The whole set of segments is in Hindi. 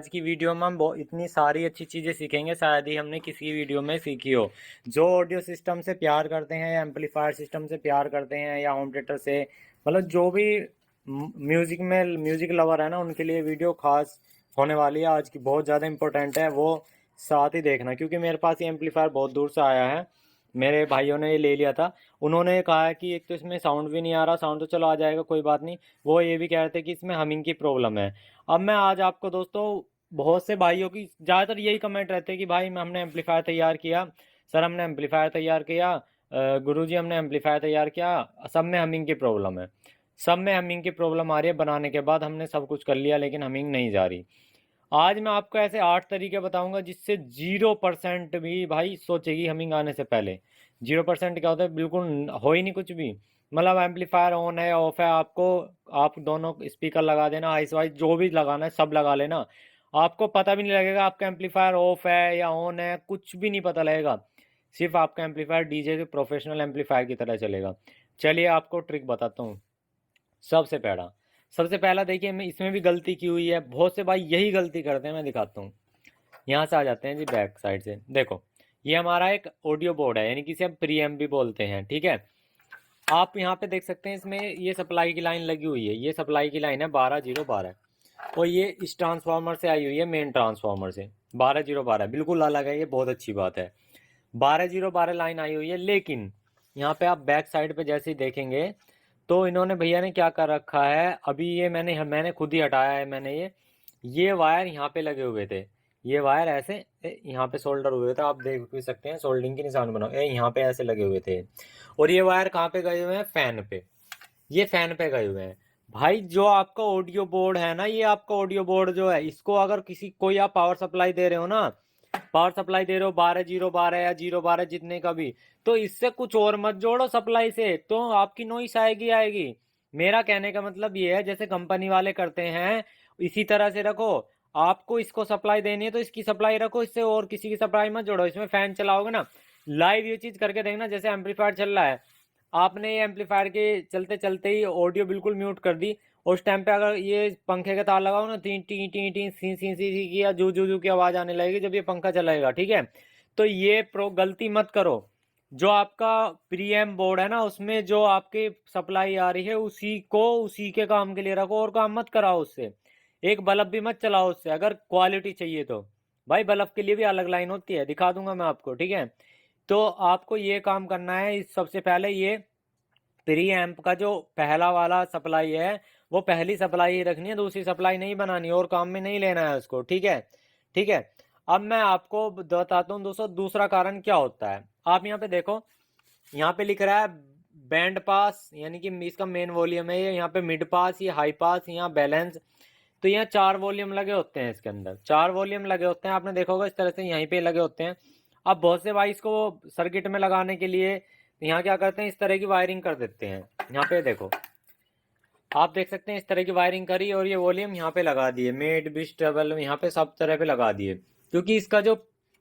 आज की वीडियो में हम इतनी सारी अच्छी चीज़ें सीखेंगे, शायद ही हमने किसी वीडियो में सीखी हो। जो ऑडियो सिस्टम से प्यार करते हैं या एम्पलीफायर सिस्टम से प्यार करते हैं या होम थिएटर से, मतलब जो भी म्यूजिक लवर है ना, उनके लिए वीडियो खास होने वाली है। आज की बहुत ज़्यादा इंपॉर्टेंट है, वो साथ ही देखना, क्योंकि मेरे पास ये एम्पलीफायर बहुत दूर से आया है। मेरे भाइयों ने ये ले लिया था। उन्होंने कहा है कि एक तो इसमें साउंड भी नहीं आ रहा, साउंड तो चलो आ जाएगा कोई बात नहीं, वो ये भी कह रहे थे कि इसमें हमिंग की प्रॉब्लम है। अब मैं आज आपको दोस्तों, बहुत से भाइयों की ज़्यादातर यही कमेंट रहते हैं कि भाई हमने एम्पलीफायर तैयार किया, सर हमने एम्पलीफायर तैयार किया, गुरुजी हमने एम्पलीफायर तैयार किया, सब में हमिंग की प्रॉब्लम है। सब में हमिंग की प्रॉब्लम आ रही है, बनाने के बाद हमने सब कुछ कर लिया लेकिन हमिंग नहीं जा रही। आज मैं आपको ऐसे 8 तरीके बताऊंगा जिससे 0% भी भाई सोचेगी हमिंग आने से पहले। 0% क्या होता है, बिल्कुल हो ही नहीं कुछ भी। मतलब एम्पलीफायर ऑन है ऑफ है, आपको आप दोनों स्पीकर लगा देना, आइस वाइस जो भी लगाना है सब लगा लेना, आपको पता भी नहीं लगेगा आपका एम्पलीफायर ऑफ है या ऑन है, कुछ भी नहीं पता लगेगा। सिर्फ आपका एम्पलीफायर डीजे के प्रोफेशनल एम्पलीफायर की तरह चलेगा। चलिए आपको ट्रिक बताता हूँ। सबसे पहला देखिए, मैं इसमें भी गलती की हुई है, बहुत से भाई यही गलती करते हैं, मैं दिखाता हूँ। यहाँ से आ जाते हैं जी, बैक साइड से देखो। ये हमारा एक ऑडियो बोर्ड है, यानी कि इसे हम प्री एम्प भी बोलते हैं, ठीक है। आप यहाँ पे देख सकते हैं, इसमें ये सप्लाई की लाइन लगी हुई है, ये सप्लाई की लाइन है 12012, और ये इस ट्रांसफार्मर से आई हुई है, मेन ट्रांसफार्मर से। 12012 बिल्कुल अलग है, ये बहुत अच्छी बात है। 12012 लाइन आई हुई है, लेकिन यहाँ पे आप बैक साइड पे जैसे ही देखेंगे तो इन्होंने भैया ने क्या कर रखा है, अभी ये मैंने खुद ही हटाया है। मैंने ये वायर यहाँ पे लगे हुए थे, ये वायर ऐसे यहाँ पे सोल्डर हुए थे, आप देख भी सकते हैं, सोल्डिंग के निशान बनाओ, यहाँ पे ऐसे लगे हुए थे। और ये वायर कहाँ पे गए हुए हैं, फैन पे। ये फैन पे गए हुए हैं। भाई जो आपका ऑडियो बोर्ड है ना, ये आपका ऑडियो बोर्ड जो है, इसको अगर कोई आप पावर सप्लाई दे रहे हो ना, पावर सप्लाई दे रहे हो 12 0 12 या 0 12 जितने का भी, तो इससे कुछ और मत जोड़ो सप्लाई से, तो आपकी नॉइस आएगी आएगी। मेरा कहने का मतलब ये है, जैसे कंपनी वाले करते हैं इसी तरह से रखो। आपको इसको सप्लाई देनी है तो इसकी सप्लाई रखो, इससे और किसी की सप्लाई मत जोड़ो। इसमें फैन चलाओगे ना, लाइव ये चीज करके देखना, जैसे एम्पलीफायर चल रहा है, आपने ये एम्पलीफायर के चलते चलते ही ऑडियो बिल्कुल म्यूट कर दी, उस टाइम पे अगर ये पंखे का तार लगाओ ना, T T T T C C C C की या जू जू जू की आवाज आने लगेगी जब ये पंखा चलाएगा, ठीक है। तो ये प्रो गलती मत करो। जो आपका प्रीएम बोर्ड है ना, उसमें जो आपके सप्लाई आ रही है उसी को उसी के काम के लिए रखो, और काम मत कराओ उससे। एक बल्ब भी मत चलाओ उससे, अगर क्वालिटी चाहिए तो। भाई बल्ब के लिए भी अलग लाइन होती है, दिखा दूंगा मैं आपको, ठीक है। तो आपको ये काम करना है, सबसे पहले ये प्री एम्प का जो पहला वाला सप्लाई है, वो पहली सप्लाई ही रखनी है, दूसरी सप्लाई नहीं बनानी, और काम में नहीं लेना है उसको, ठीक है। ठीक है। अब मैं आपको बताता हूँ दोस्तों, दूसरा कारण क्या होता है। आप यहाँ पे देखो, यहाँ पे लिख रहा है बैंड पास, यानी कि इसका मेन वॉल्यूम है ये, यहाँ पे मिड पास, ये हाई पास, यहाँ बैलेंस। तो यहाँ 4 वॉल्यूम लगे होते हैं, इसके अंदर 4 वॉल्यूम लगे होते हैं, आपने देखा होगा इस तरह से यहीं पे लगे होते हैं। अब बहुत से भाई इसको सर्किट में लगाने के लिए यहाँ क्या करते हैं, इस तरह की वायरिंग कर देते हैं। यहाँ पे देखो, आप देख सकते हैं इस तरह की वायरिंग करी, और ये वॉल्यूम यहाँ पे लगा दिए, मेड बिश ट्रेबल यहाँ पे सब तरह पे लगा दिए, क्योंकि इसका जो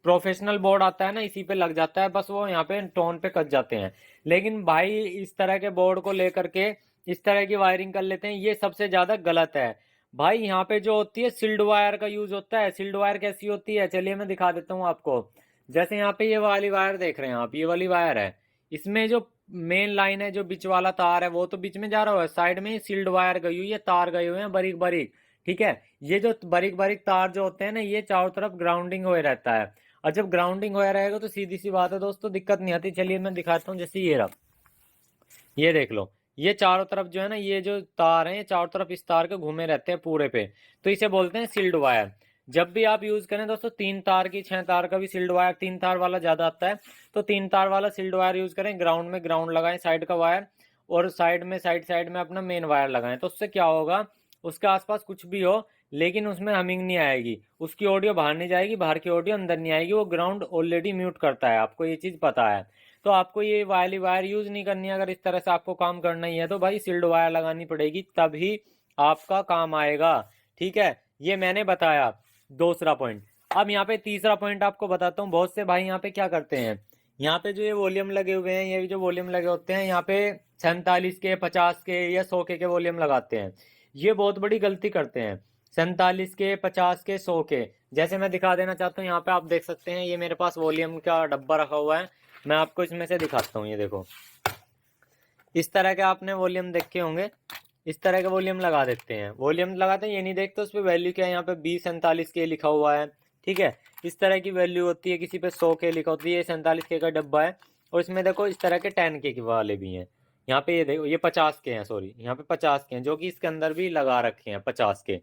प्रोफेशनल बोर्ड आता है ना, इसी पे लग जाता है, बस वो यहाँ पे टोन पे कट जाते हैं। लेकिन भाई इस तरह के बोर्ड को लेकर के इस तरह की वायरिंग कर लेते हैं, ये सबसे ज्यादा गलत है। भाई यहाँ पे जो होती है सिल्ड वायर का यूज होता है। सिल्ड वायर कैसी होती है, चलिए मैं दिखा देता हूँ आपको। जैसे यहाँ पे ये वाली वायर देख रहे हैं आप, ये वाली वायर है, इसमें जो मेन लाइन है, जो बीच वाला तार है, वो तो बीच में जा रहा है, साइड में सील्ड वायर गई हुई है, तार गए हुए हैं बारीक बारीक, ठीक है। ये जो बारीक बारीक तार जो होते हैं ना, ये चारों तरफ ग्राउंडिंग हुए रहता है, और जब ग्राउंडिंग हुआ रहेगा तो सीधी सी बात है दोस्तों, दिक्कत नहीं आती। चलिए मैं दिखाता हूँ, जैसे ये रहा, ये देख लो, ये चारों तरफ जो है ना, ये जो तार है, ये चारों तरफ इस तार के घूमे रहते हैं पूरे पे, तो इसे बोलते हैं सील्ड वायर। जब भी आप यूज करें दोस्तों, 3 तार की 6 तार का भी सील्ड वायर, 3 तार वाला ज्यादा आता है, तो 3 तार वाला सील्ड वायर यूज करें। ग्राउंड में ग्राउंड लगाएं साइड का वायर, और साइड में साइड साइड में अपना मेन वायर लगाएं, तो उससे क्या होगा, उसके आसपास कुछ भी हो लेकिन उसमें हमिंग नहीं आएगी, उसकी ऑडियो बाहर नहीं जाएगी, बाहर की ऑडियो अंदर नहीं आएगी, वो ग्राउंड ऑलरेडी म्यूट करता है, आपको ये चीज पता है। तो आपको ये वायली वायर यूज नहीं करनी है। अगर इस तरह से आपको काम करना ही है तो भाई सील्ड वायर लगानी पड़ेगी, तभी आपका काम आएगा, ठीक है। ये मैंने बताया दूसरा पॉइंट। अब यहाँ पे तीसरा पॉइंट आपको बताता हूँ। बहुत से भाई यहाँ पे क्या करते हैं, यहाँ पे जो ये वॉल्यूम लगे हुए हैं, ये जो वॉल्यूम लगे होते हैं यहाँ पे 47 के 50 के या 100 के वॉल्यूम लगाते हैं। ये बहुत बड़ी गलती करते हैं। 47 के, 50 के, 100 के। जैसे मैं दिखा देना चाहता हूँ, यहाँ पे आप देख सकते हैं, ये मेरे पास वॉल्यूम का डब्बा रखा हुआ है। मैं आपको इसमें से दिखाता हूँ, ये देखो इस तरह के आपने वॉल्यूम देखे होंगे। इस तरह के वॉल्यूम लगा देते हैं, वॉल्यूम लगाते हैं, ये नहीं देखते उस पर वैल्यू क्या है। यहाँ पे 2047 के लिखा हुआ है, ठीक है। इस तरह की वैल्यू होती है, किसी पे 100 के लिखा होती है। ये 47 के का डब्बा है, और इसमें देखो इस तरह के 10 के वाले भी हैं। यहाँ पे ये देखो, ये 50 के हैं, सॉरी यहाँ पे 50 के हैं, जो कि इसके अंदर भी लगा रखे हैं 50 के।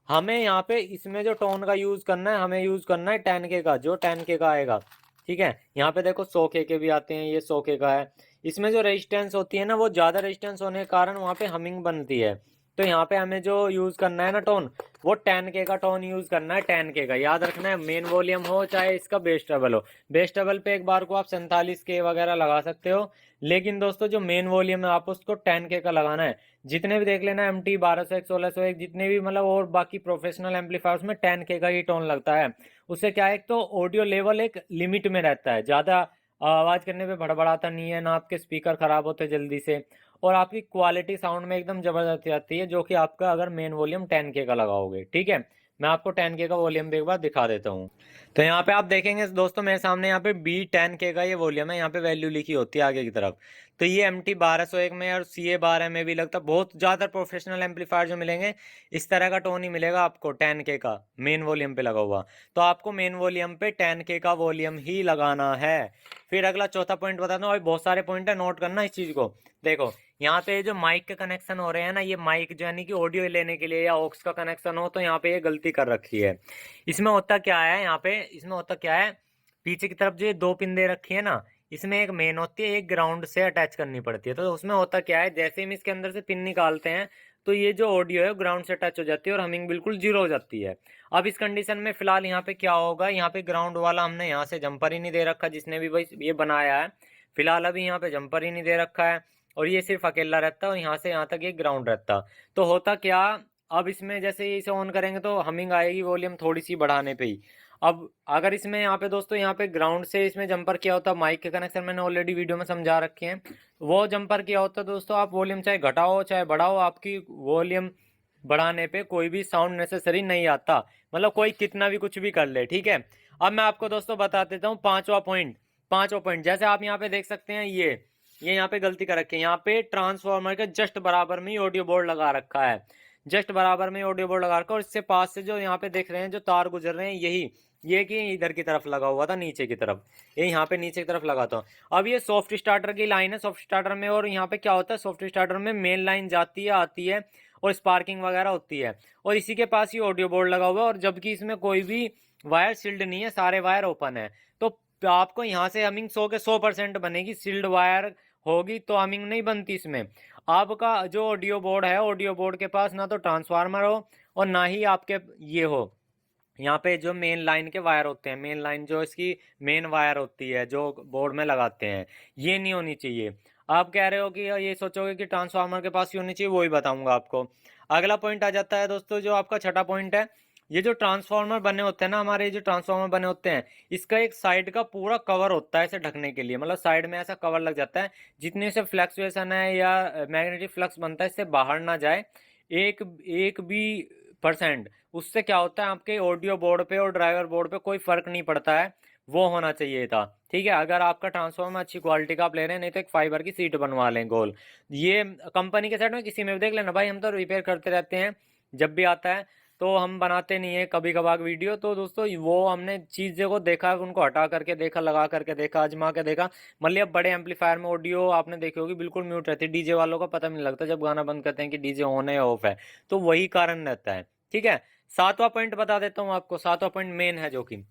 हमें यहाँ पे इसमें जो टोन का यूज करना है, हमें यूज करना है 10 के का, जो 10 के का आएगा, ठीक है। यहाँ पे देखो 100 के भी आते हैं, ये 100 के का है। इसमें जो रेजिस्टेंस होती है ना, वो ज़्यादा रेजिस्टेंस होने के कारण वहाँ पे हमिंग बनती है। तो यहाँ पे हमें जो यूज़ करना है ना टोन, वो 10 के का टोन यूज़ करना है, 10 के का। याद रखना है, मेन वॉल्यूम हो चाहे इसका बेस ट्रबल हो। बेस ट्रबल पे एक बार को आप 47 के वगैरह लगा सकते हो, लेकिन दोस्तों जो मेन वॉल्यूम है आप उसको 10 के का लगाना है। जितने भी देख लेना, MT 1201, 1601, जितने भी मतलब और बाकी प्रोफेशनल एम्पलीफायर्स में 10 के का ही टोन लगता है। उससे क्या है, एक तो ऑडियो लेवल एक लिमिट में रहता है, ज़्यादा आवाज़ करने पे भड़बड़ाता नहीं है, ना आपके स्पीकर ख़राब होते जल्दी से, और आपकी क्वालिटी साउंड में एकदम ज़बरदस्त आती है, जो कि आपका अगर मेन वॉल्यूम 10 के का लगाओगे, ठीक है। मैं आपको 10 के का वॉल्यूम भी एक बार दिखा देता हूँ। तो यहाँ पे आप देखेंगे दोस्तों, मेरे सामने यहाँ पे B10 के का ये वॉल्यूम है, यहाँ पे वैल्यू लिखी होती है आगे की तरफ। तो ये MT 1201 में और CA 12 में भी लगता है। बहुत ज़्यादा प्रोफेशनल एम्पलीफायर जो मिलेंगे, इस तरह का टोन ही मिलेगा आपको 10 के का मेन वॉल्यूम पे लगा हुआ। तो आपको मेन वॉल्यूम पे 10 के का वॉल्यूम ही लगाना है। फिर अगला चौथा पॉइंट बताता हूँ, और बहुत सारे पॉइंट है, नोट करना इस चीज़ को। देखो यहाँ पे जो माइक के कनेक्शन हो रहे हैं ना, ये माइक जो यानी कि ऑडियो लेने के लिए या ऑक्स का कनेक्शन हो, तो यहाँ पे ये गलती कर रखी है। इसमें होता क्या है, यहाँ पे इसमें होता क्या है, पीछे की तरफ जो ये 2 पिन दे रखी है ना, इसमें एक मेन होती है, एक ग्राउंड से अटैच करनी पड़ती है। तो उसमें होता क्या है, जैसे हम इसके अंदर से पिन निकालते हैं, तो ये जो ऑडियो है ग्राउंड से टच हो जाती है और हमिंग बिल्कुल जीरो हो जाती है। अब इस कंडीशन में फिलहाल यहाँ पे क्या होगा, यहाँ पे ग्राउंड वाला हमने यहाँ से जंपर ही नहीं दे रखा, जिसने भी भाई ये बनाया है। फिलहाल अभी यहाँ पे जंपर ही नहीं दे रखा है, और ये सिर्फ अकेला रहता है, और यहाँ से यहाँ तक ये ग्राउंड रहता। तो होता क्या, अब इसमें जैसे इसे ऑन करेंगे तो हमिंग आएगी वॉल्यूम थोड़ी सी बढ़ाने पे ही। अब अगर इसमें यहाँ पे दोस्तों, यहाँ पे ग्राउंड से इसमें जंपर किया होता, माइक के कनेक्शन मैंने ऑलरेडी वीडियो में समझा रखे हैं, वो जंपर किया होता दोस्तों, आप वॉल्यूम चाहे घटाओ चाहे बढ़ाओ, आपकी वॉल्यूम बढ़ाने पे कोई भी साउंड नेसेसरी नहीं आता, मतलब कोई कितना भी कुछ भी कर ले, ठीक है। अब मैं आपको दोस्तों बता देता हूँ पांचवा पॉइंट। जैसे आप यहाँ पे देख सकते हैं, ये यहाँ पे गलती कर रखी है, यहाँ पे ट्रांसफार्मर के जस्ट बराबर में ही ऑडियो बोर्ड लगा रखा है, जस्ट बराबर में ऑडियो बोर्ड लगा रखा है, और इससे पास से जो यहाँ पे देख रहे हैं जो तार गुजर रहे हैं, ये कि इधर की तरफ लगा हुआ था, नीचे की तरफ, ये यहाँ पे नीचे की तरफ लगा था। अब ये सॉफ्ट स्टार्टर की लाइन है, सॉफ्ट स्टार्टर में, और यहाँ पे क्या होता है, सॉफ्ट स्टार्टर में मेन लाइन जाती है आती है, और स्पार्किंग वगैरह होती है, और इसी के पास ही ऑडियो बोर्ड लगा हुआ है, और जबकि इसमें कोई भी वायर सील्ड नहीं है, सारे वायर ओपन है। तो आपको यहाँ से हमिंग 100 के 100% बनेगी, सील्ड वायर होगी तो हमिंग नहीं बनती इसमें। आपका जो ऑडियो बोर्ड है, ऑडियो बोर्ड के पास ना तो ट्रांसफार्मर हो, और ना ही आपके ये हो, यहाँ पे जो मेन लाइन के वायर होते हैं, मेन लाइन जो इसकी मेन वायर होती है जो बोर्ड में लगाते हैं, ये नहीं होनी चाहिए। आप कह रहे हो कि ये सोचोगे कि ट्रांसफार्मर के पास ही होनी चाहिए, वो ही बताऊंगा आपको। अगला पॉइंट आ जाता है दोस्तों, जो आपका छठा पॉइंट है, ये जो ट्रांसफार्मर बने होते हैं ना, हमारे जो ट्रांसफार्मर बने होते हैं, इसका एक साइड का पूरा कवर होता है इसे ढकने के लिए, मतलब साइड में ऐसा कवर लग जाता है, जितने से फ्लक्चुएशन है या मैग्नेटिक फ्लक्स बनता है, इससे बाहर ना जाए एक एक भी परसेंट। उससे क्या होता है, आपके ऑडियो बोर्ड पे और ड्राइवर बोर्ड पे कोई फर्क नहीं पड़ता है, वो होना चाहिए था, ठीक है। अगर आपका ट्रांसफॉर्मर अच्छी क्वालिटी का आप ले रहे हैं, नहीं तो एक फाइबर की सीट बनवा लें गोल। ये कंपनी के साइड में किसी में भी देख लेना भाई, हम तो रिपेयर करते रहते हैं, जब भी आता है तो हम बनाते नहीं है कभी कभार वीडियो। तो दोस्तों वो हमने चीज़ों को देखा, उनको हटा करके देखा, लगा करके देखा, आजमा के देखा। मतलब बड़े एम्पलीफायर में ऑडियो आपने देखी होगी बिल्कुल म्यूट रहती है, डीजे वालों का पता नहीं लगता जब गाना बंद करते हैं कि डीजे ऑन है या ऑफ है, तो वही कारण रहता है, ठीक है। सातवां पॉइंट बता देता हूँ आपको, सातवां पॉइंट मेन है, जो कि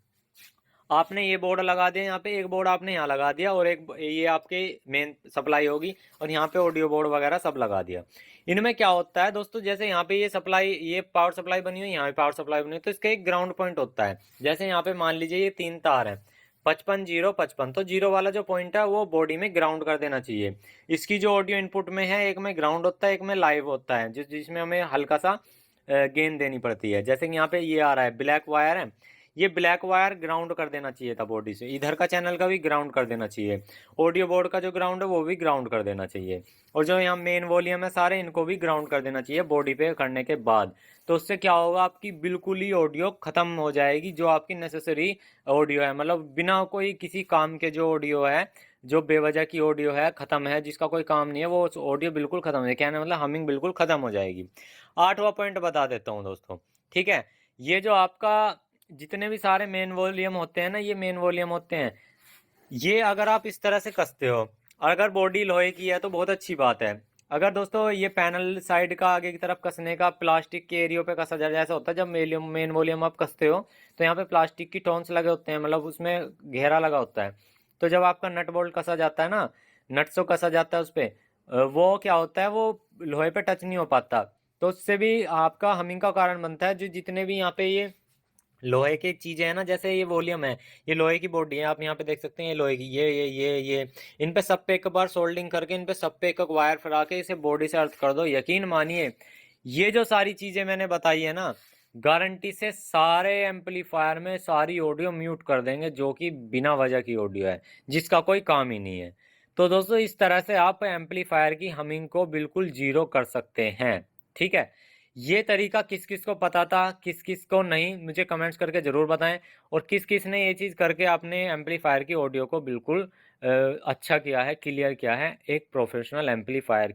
आपने ये बोर्ड लगा दिया, यहाँ पे एक बोर्ड आपने यहाँ लगा दिया, और एक ये आपके मेन सप्लाई होगी, और यहाँ पे ऑडियो बोर्ड वगैरह सब लगा दिया। इनमें क्या होता है दोस्तों, जैसे यहाँ पे ये सप्लाई, ये पावर सप्लाई बनी हुई है, यहाँ पे पावर सप्लाई बनी हुई है, तो इसका एक ग्राउंड पॉइंट होता है। जैसे यहाँ पे मान लीजिए ये 3 तार है, 55 0 55, तो जीरो वाला जो पॉइंट है वो बॉडी में ग्राउंड कर देना चाहिए। इसकी जो ऑडियो इनपुट में है, एक में ग्राउंड होता है, एक में लाइव होता है, जिसमें हमें हल्का सा गेन देनी पड़ती है। जैसे कि यहाँ पे ये आ रहा है, ब्लैक वायर है, ये ब्लैक वायर ग्राउंड कर देना चाहिए था बॉडी से, इधर का चैनल का भी ग्राउंड कर देना चाहिए, ऑडियो बोर्ड का जो ग्राउंड है वो भी ग्राउंड कर देना चाहिए, और जो यहाँ मेन वॉल्यूम है सारे इनको भी ग्राउंड कर देना चाहिए बॉडी पे करने के बाद। तो उससे क्या होगा, आपकी बिल्कुल ही ऑडियो खत्म हो जाएगी, जो आपकी नेसेसरी ऑडियो है, मतलब बिना कोई किसी काम के जो ऑडियो है, जो बेवजह की ऑडियो है, खत्म है, जिसका कोई काम नहीं है, वो ऑडियो बिल्कुल खत्म हो जाएगी। कहने मतलब हमिंग बिल्कुल खत्म हो जाएगी। 8वां पॉइंट बता देता हूँ दोस्तों, ठीक है। ये जो आपका जितने भी सारे मेन वॉल्यूम होते हैं ना, ये मेन वॉल्यूम होते हैं, ये अगर आप इस तरह से कसते हो, और अगर बॉडी लोहे की है तो बहुत अच्छी बात है। अगर दोस्तों ये पैनल साइड का आगे की तरफ कसने का प्लास्टिक के एरियो पे कसा जाए, जैसा होता है जब मेन वॉल्यूम आप कसते हो तो यहाँ पे प्लास्टिक की टोन्स लगे होते हैं, मतलब उसमें घेरा लगा होता है। तो जब आपका नट बोल्ट कसा जाता है ना, नट्सों कसा जाता है उस पर, वो क्या होता है, वो लोहे पे टच नहीं हो पाता, तो उससे भी आपका हमिंग का कारण बनता है। जो जितने भी यहाँ पे ये लोहे की चीजें हैं ना, जैसे ये वॉल्यूम है, ये लोहे की बॉडी है, आप यहाँ पे देख सकते हैं, ये लोहे की ये इन पे सब पे एक बार सोल्डिंग करके, इन पे सब पे एक वायर फिरा के इसे बॉडी से अर्थ कर दो, यकीन मानिए ये जो सारी चीजें मैंने बताई है ना, गारंटी से सारे एम्पलीफायर में सारी ऑडियो म्यूट कर देंगे, जो कि बिना वजह की ऑडियो है, जिसका कोई काम ही नहीं है। तो दोस्तों इस तरह से आप एम्पलीफायर की हमिंग को बिल्कुल जीरो कर सकते हैं, ठीक है। ये तरीका किस किस को पता था, किस किस को नहीं, मुझे कमेंट्स करके ज़रूर बताएं। और किस किस ने ये चीज़ करके अपने एम्पलीफायर की ऑडियो को बिल्कुल अच्छा किया है, क्लियर किया है एक प्रोफेशनल एम्पलीफायर